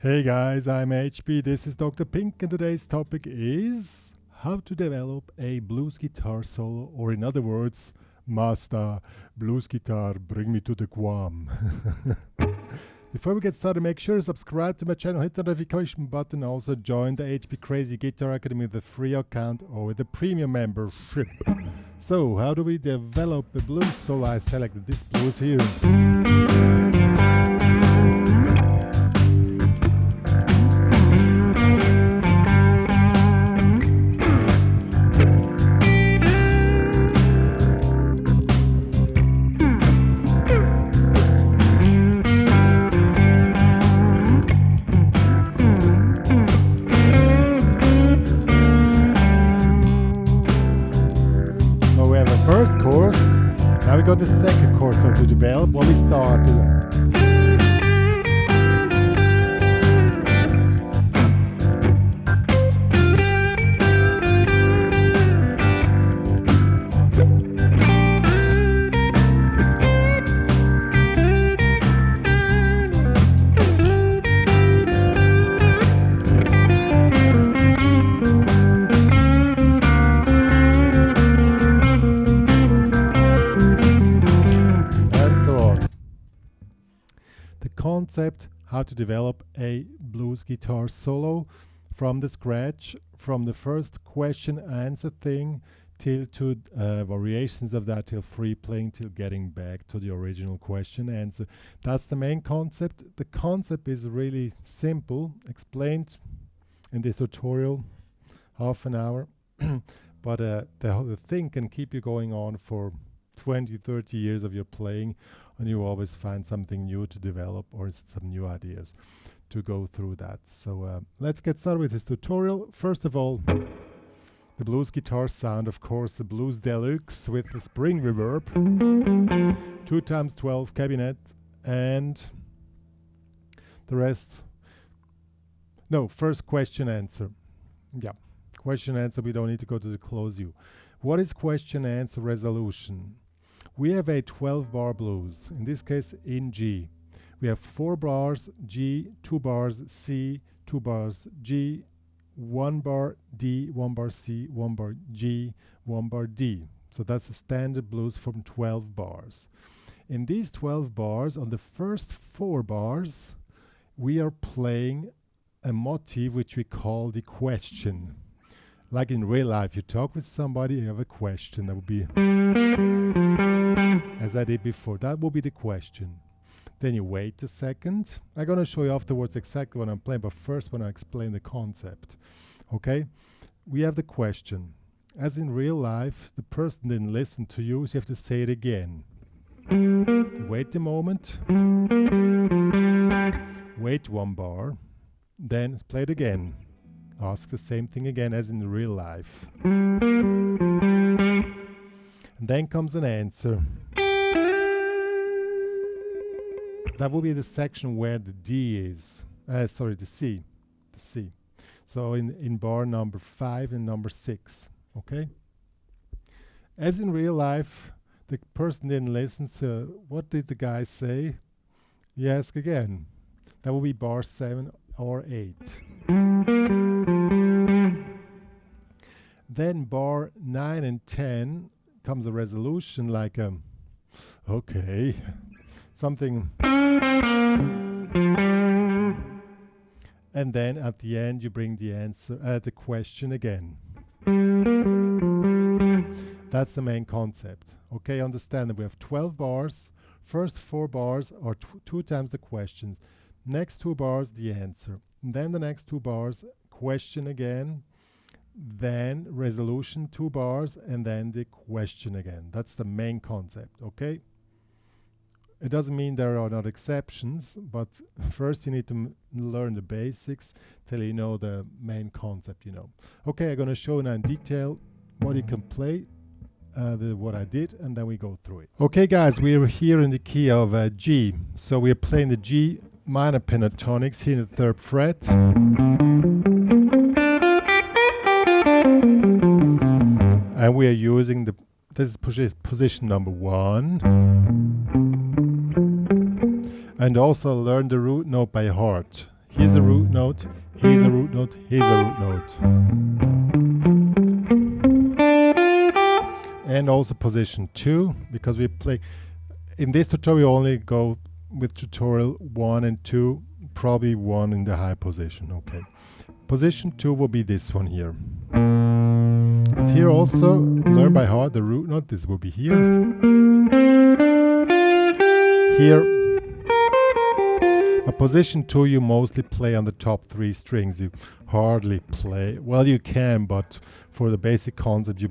Hey guys, I'm HP, this is Dr. Pink, and today's topic is how to develop a blues guitar solo, or in other words, Master Blues Guitar, bring me to the Guam. Before we get started, make sure to subscribe to my channel, hit the notification button, also join the HPCrazy Guitar Academy with a free account or with a premium membership. So, how do we develop a blues solo? I selected this blues here. First course, now we got the second course how to develop what we started. Concept, how to develop a blues guitar solo from the scratch, from the first question answer thing till to variations of that, till free playing, till getting back to the original question answer. That's the main concept. The concept is really simple, explained in this tutorial, half an hour, but the thing can keep you going on for 20-30 years of your playing, and you always find something new to develop or some new ideas to go through that. So let's get started with this tutorial. First of all, the blues guitar sound, of course, the Blues Deluxe with the spring reverb, 2x12 cabinet, and the rest. No, first question answer. Yeah, question answer, we don't need to go to the close you. What is question answer resolution? We have a 12-bar blues, in this case in G. We have 4 bars G, 2 bars C, 2 bars G, 1 bar D, 1 bar C, 1 bar G, 1 bar D. So that's a standard blues from 12 bars. In these 12 bars, on the first 4 bars, we are playing a motif which we call the question. Like in real life, you talk with somebody, you have a question. That would be, as I did before, that will be the question. Then you wait a second. I'm going to show you afterwards exactly what I'm playing, but first when I explain the concept. Okay? We have the question. As in real life, the person didn't listen to you, so you have to say it again. You wait a moment. Wait 1 bar. Then play it again. Ask the same thing again as in real life. And then comes an answer. That will be the section where the D is. The C. The C. So in bar number 5 and number 6. Okay? As in real life, the person didn't listen, so what did the guy say? You ask again. That will be bar 7 or 8. Then bar 9 and 10 comes a resolution like okay, something. And then at the end you bring the answer, the question again. That's the main concept. Okay, understand that we have 12 bars. First 4 bars are 2 times the questions. Next 2 bars, the answer. And then the next 2 bars, question again. Then resolution 2 bars, and then the question again. That's the main concept, okay? It doesn't mean there are not exceptions, but first you need to learn the basics till you know the main concept, you know. Okay, I'm going to show now in detail what you can play, what I did, and then we go through it. Okay, guys, we're here in the key of G. So we're playing the G minor pentatonics here in the 3rd fret. And we are using this is position number 1. And also learn the root note by heart. Here's a root note, here's a root note, here's a root note. And also position 2, because we play in this tutorial only go with tutorial 1 and 2, probably 1 in the high position. Okay, position 2 will be this one here. And here also learn by heart the root note. This will be here. Here, a position 2 you mostly play on the top 3 strings. You hardly play, well, you can, but for the basic concept you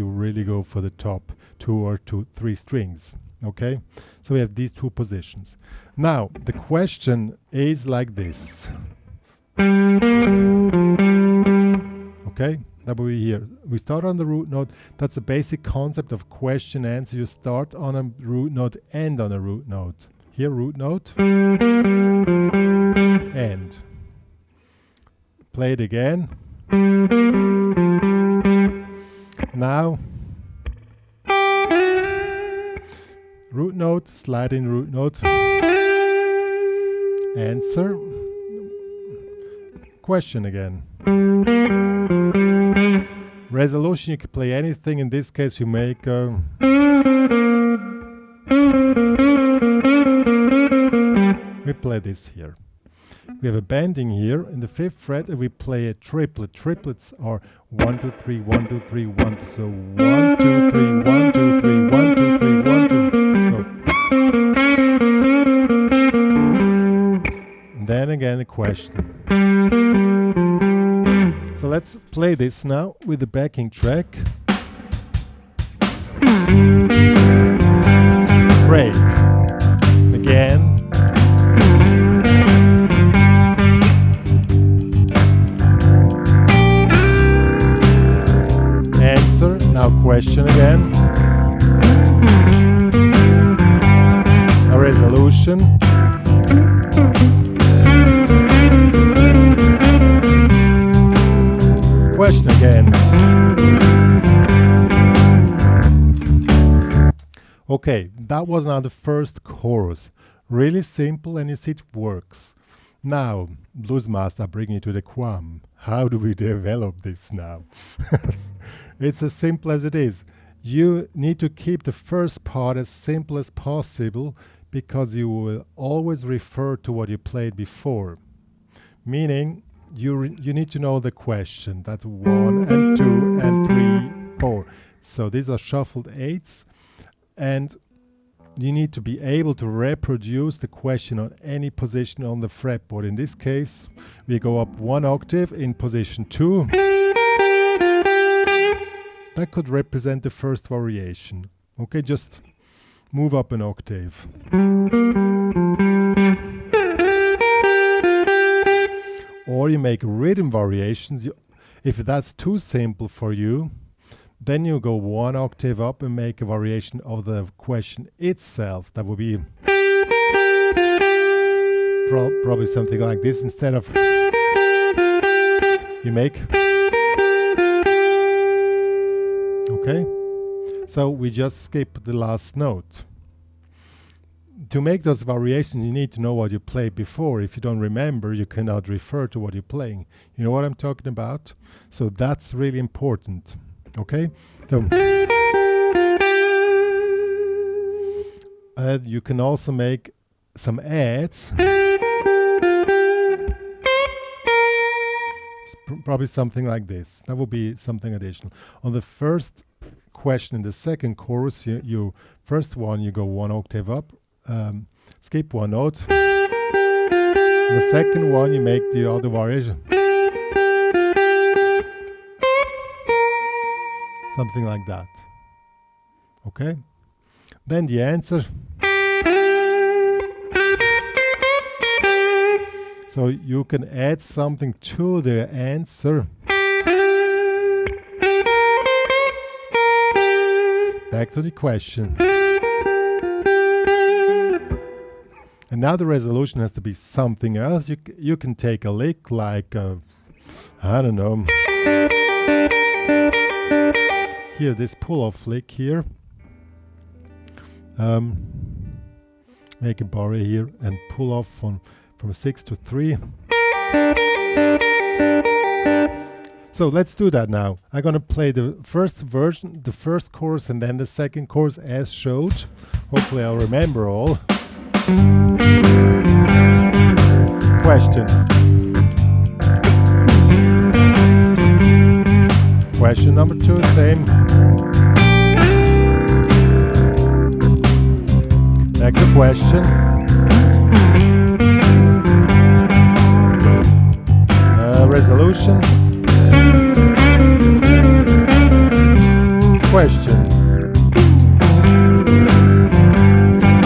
really go for the top 2 or 3 strings. Okay, so we have these 2 positions. Now the question is like this. Okay, that will be here. We start on the root note. That's the basic concept of question answer. You start on a root note, end on a root note. Here, root note, end. Play it again. Now, root note, slide in root note, answer, question again. Resolution, you can play anything. In this case, you make we play this here. We have a bending here in the 5th fret, and we play a triplet. Triplets are 1, 2, 3, 1, 2, 3, 1, 2. So 1, 2, 3, 1, 2, 3, 1, 2, 3, 1, 2. So and then again a question. So let's play this now with the backing track. Break. Again. Answer. Now question again. A resolution. Question again. Okay, that was now the first chorus. Really simple, and you see it works. Now, Blues Master, bring you to the quam. How do we develop this now? It's as simple as it is. You need to keep the first part as simple as possible, because you will always refer to what you played before. Meaning, you need to know the question. That's 1 and 2 and 3, 4. So these are shuffled 8s, and you need to be able to reproduce the question on any position on the fretboard. In this case, we go up 1 octave in position 2. That could represent the first variation. Okay, just move up an octave. Or you make rhythm variations. If that's too simple for you, then you go 1 octave up and make a variation of the question itself. That would be probably something like this. Instead of, you make. Okay, so we just skip the last note. To make those variations, you need to know what you played before. If you don't remember, you cannot refer to what you're playing. You know what I'm talking about? So that's really important. Okay? So, you can also make some adds. Probably something like this. That would be something additional. On the first question in the second chorus, you first one, you go 1 octave up. Skip 1 note. The second one, you make the other variation. Something like that. Okay? Then the answer. So you can add something to the answer. Back to the question. And now the resolution has to be something else. You can take a lick like, I don't know. Here, this pull-off lick here. Make a bar here and pull off from 6 to 3. So let's do that now. I'm gonna play the first version, the first chorus, and then the second chorus as showed. Hopefully I'll remember all. Question. Question number 2, same. Back to question. Resolution. Question.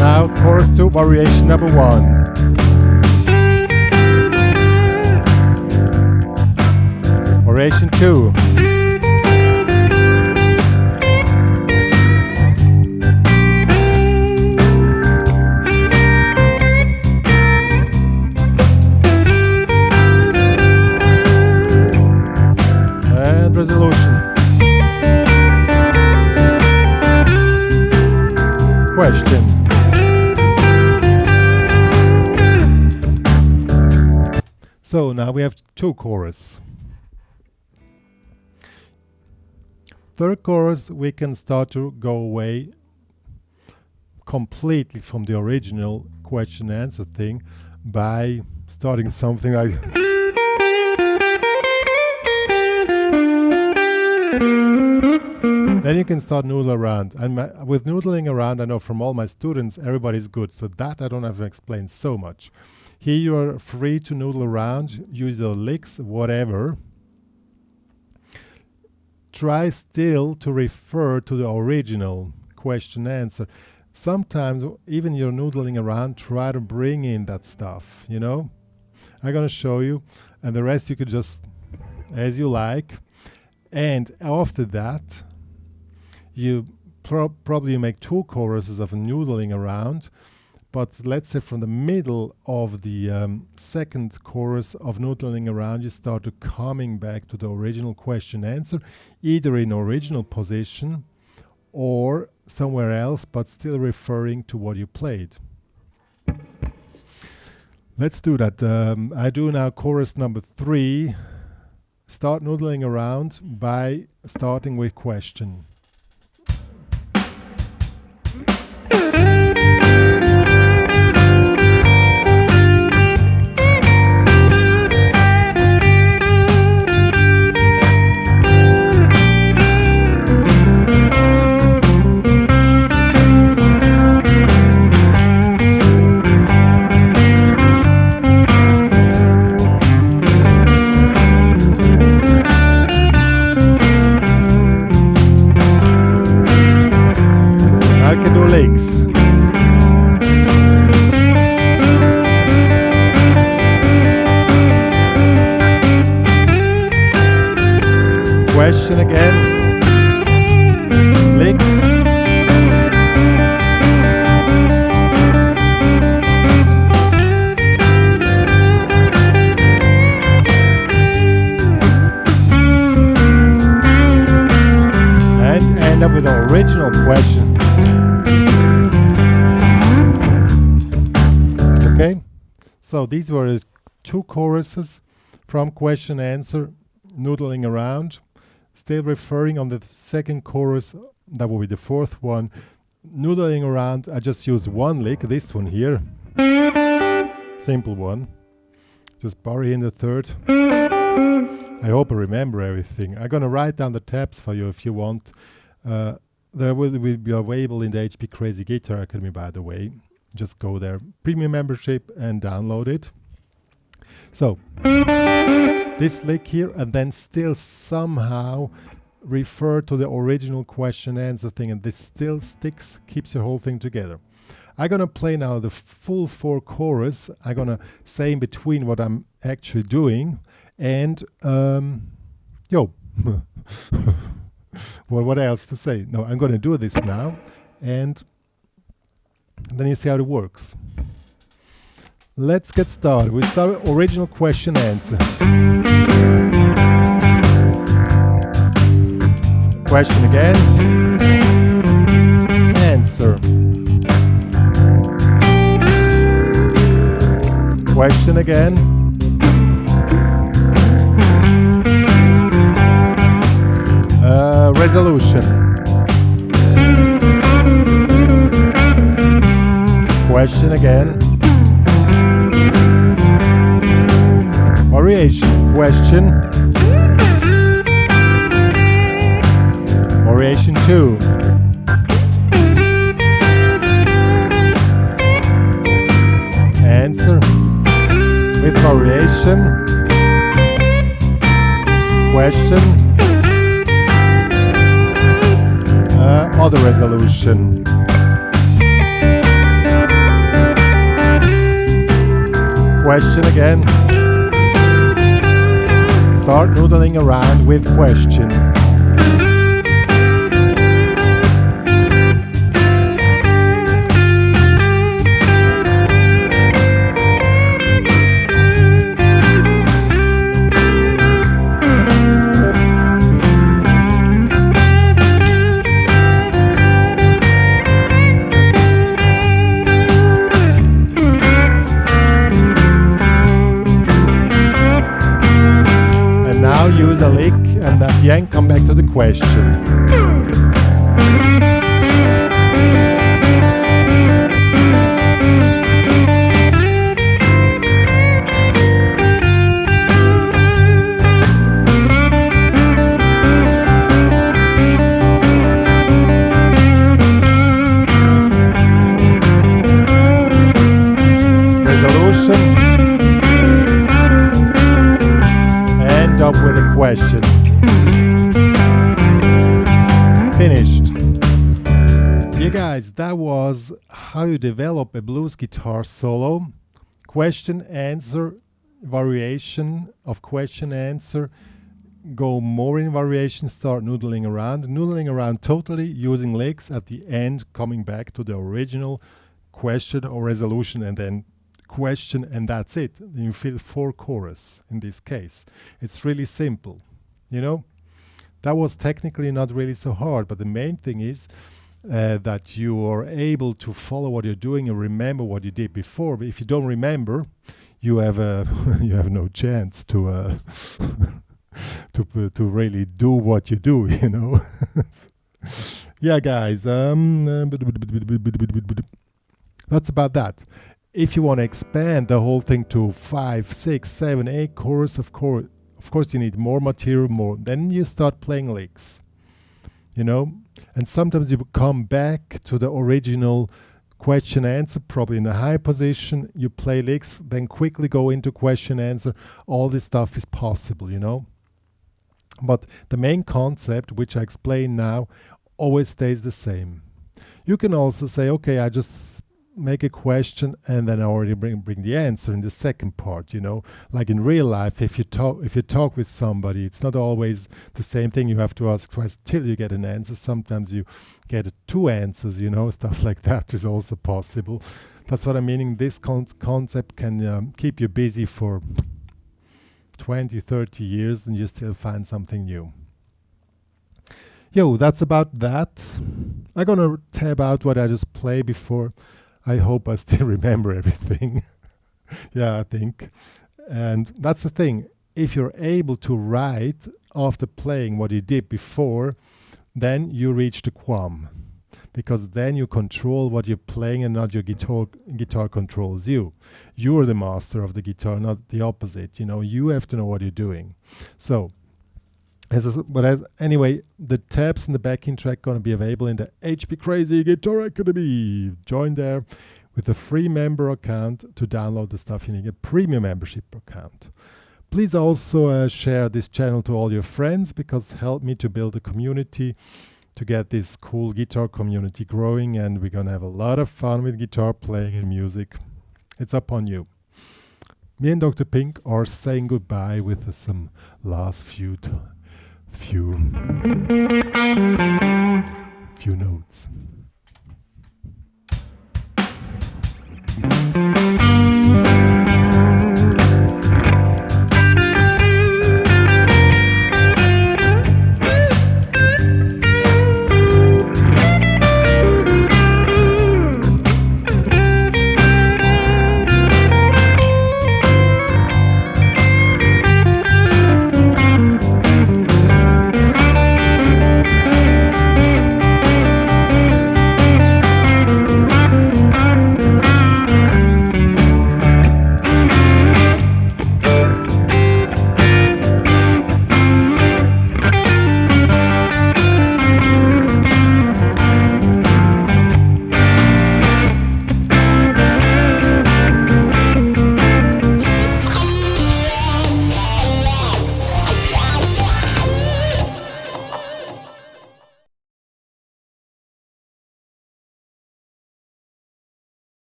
Now chorus 2, variation number 1. Variation 2. And resolution. Question. So now we have 2 choruses. Third chorus, we can start to go away completely from the original question answer thing by starting something like then you can start noodling around. And with noodling around, I know from all my students, everybody's good. So that I don't have to explain so much. Here you are free to noodle around, use the licks, whatever. Try still to refer to the original question answer. Sometimes, even you're noodling around, try to bring in that stuff, you know? I'm gonna show you, and the rest you could just, as you like. And after that, you probably make 2 choruses of noodling around, but let's say from the middle of the second chorus of noodling around, you start to coming back to the original question answer, either in original position or somewhere else, but still referring to what you played. Let's do that. I do now chorus number 3. Start noodling around by starting with question. Legs. Question again. Lick. And end up with the original question. Okay, so these were the 2 choruses from question answer, noodling around, still referring on the second chorus, that will be the 4th one, noodling around. I just used 1 lick, this one here, simple one, just bury in the 3rd. I hope I remember everything. I'm gonna write down the tabs for you if you want. They will be available in the HPCrazy Guitar Academy, by the way. Just go there, premium membership, and download it. So, this lick here, and then still somehow refer to the original question answer thing, and this still sticks, keeps your whole thing together. I'm gonna play now the full 4 chorus. I'm gonna say in between what I'm actually doing, and well, what else to say? No, I'm gonna do this now, and then you see how it works. Let's get started. We start with original question answer. Question again. Answer. Question again. resolution. Question again. Variation. Question. Variation 2. Answer with variation. Question. Other resolution. Question again. Start noodling around with question. Use a lick and at the end come back to the question. Resolution. Up with a question. Finished. Yeah guys, that was how you develop a blues guitar solo. Question, answer, variation of question, answer. Go more in variation, start noodling around totally, using licks at the end, coming back to the original question or resolution, and then question, and that's it. You fill 4 chorus in this case. It's really simple, you know. That was technically not really so hard, but the main thing is that you are able to follow what you're doing and remember what you did before. But if you don't remember, you have you have no chance to to really do what you do, you know. Yeah guys, that's about that. If you want to expand the whole thing to 5, 6, 7, 8 chorus, of course you need more material, then you start playing licks, you know. And sometimes you come back to the original question answer, probably in a high position, you play licks, then quickly go into question answer. All this stuff is possible, you know. But the main concept, which I explain now, always stays the same. You can also say, okay, I just make a question and then I already bring the answer in the second part, you know. Like in real life, if you talk with somebody, it's not always the same thing. You have to ask twice till you get an answer. Sometimes you get 2 answers, you know. Stuff like that is also possible. That's what I'm meaning. This concept can keep you busy for 20, 30 years and you still find something new. Yo, that's about that. I'm gonna tab out what I just played before. I hope I still remember everything. Yeah, I think. And that's the thing. If you're able to write after playing what you did before, then you reach the quam. Because then you control what you're playing and not your guitar controls you. You're the master of the guitar, not the opposite. You know, you have to know what you're doing. So, anyway, the tabs in the backing track going to be available in the HPCrazy Guitar Academy. Join there with a free member account to download the stuff. You need a premium membership account. Please also share this channel to all your friends, because help me to build a community, to get this cool guitar community growing, and we're going to have a lot of fun with guitar playing and music. It's up on you. Me and Dr. Pink are saying goodbye with some last few notes.